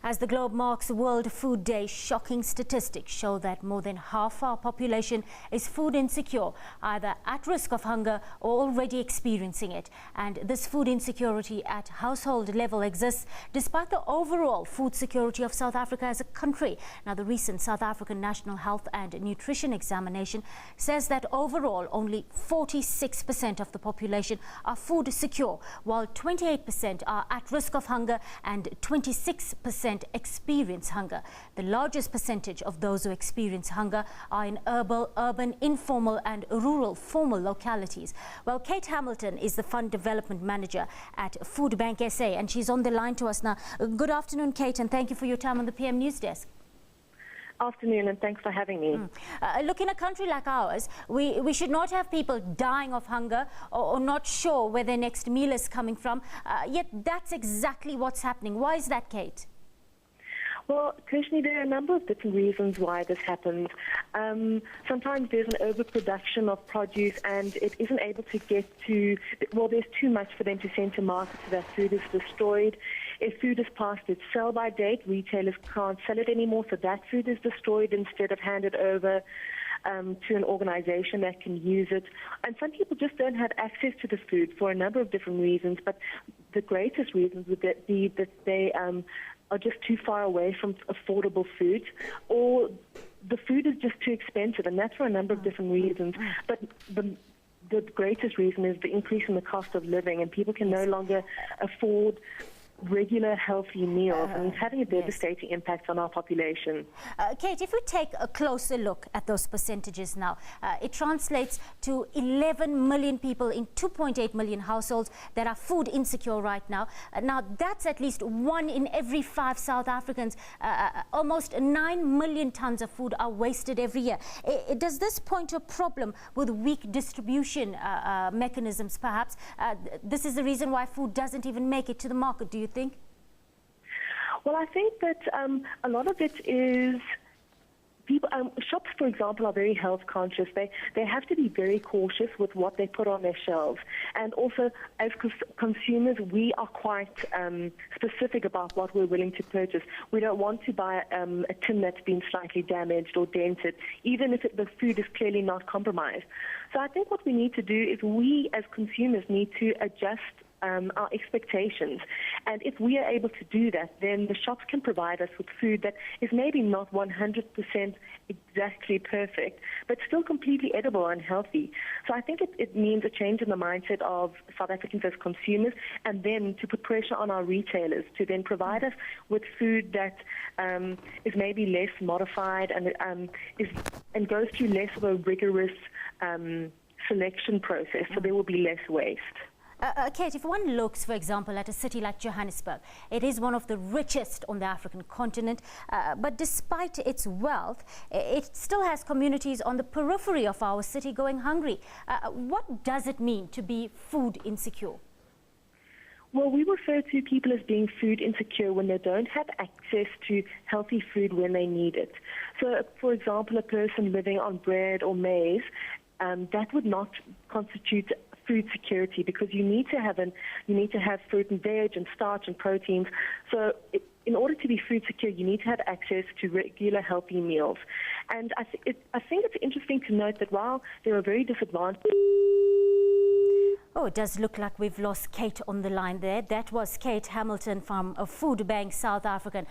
As the globe marks World Food Day, shocking statistics show that more than half our population is food insecure, either at risk of hunger or already experiencing it. And this food insecurity at household level exists despite the overall food security of South Africa as a country. Now, the recent South African National Health and Nutrition Examination says that overall only 46% of the population are food secure, while 28% are at risk of hunger and 26% experience hunger. The largest percentage of those who experience hunger are in urban, informal and rural formal localities. Well, Kate Hamilton is the Fund Development Manager at Food Bank SA, and she's on the line to us now. Good afternoon, Kate, and thank you for your time on the PM News Desk. Afternoon, and thanks for having me. Look, in a country like ours, we should not have people dying of hunger or not sure where their next meal is coming from. Yet that's exactly what's happening. Why is that, Kate? Well, Krishni, there are a number of different reasons why this happens. Sometimes there's an overproduction of produce and it isn't able to get to, well, there's too much for them to send to market, so that food is destroyed. If food is past its sell-by date, retailers can't sell it anymore, so that food is destroyed instead of handed over to an organization that can use it. And some people just don't have access to the food for a number of different reasons, but the greatest reasons would be that they are just too far away from affordable food, or the food is just too expensive, and that's for a number of different reasons. But the greatest reason is the increase in the cost of living, and people can no longer afford regular healthy meals, and it's having a devastating impact on our population. Kate, if we take a closer look at those percentages now, it translates to 11 million people in 2.8 million households that are food insecure right now. Now, that's at least 1 in every 5 South Africans. Almost 9 million tons of food are wasted every year. Does this point to a problem with weak distribution mechanisms, perhaps? This is the reason why food doesn't even make it to the market, do you think? Well, I think that a lot of it is people. Shops, for example, are very health conscious. They have to be very cautious with what they put on their shelves, and also as consumers, we are quite specific about what we're willing to purchase. We don't want to buy a tin that's been slightly damaged or dented, even if the food is clearly not compromised. So I think what we need to do is we as consumers need to adjust our expectations. And if we are able to do that, then the shops can provide us with food that is maybe not 100% exactly perfect, but still completely edible and healthy. So I think it means a change in the mindset of South Africans as consumers, and then to put pressure on our retailers to then provide us with food that is maybe less modified and goes through less of a rigorous selection process, so there will be less waste. Kate, if one looks, for example, at a city like Johannesburg, it is one of the richest on the African continent, but despite its wealth, it still has communities on the periphery of our city going hungry. What does it mean to be food insecure? Well, we refer to people as being food insecure when they don't have access to healthy food when they need it. So, for example, a person living on bread or maize, that would not constitute food security, because you need to have fruit and veg and starch and proteins. So in order to be food secure, you need to have access to regular healthy meals. And I think it's interesting to note that while there are very disadvantaged... Oh, it does look like we've lost Kate on the line there. That was Kate Hamilton from Food Bank South African.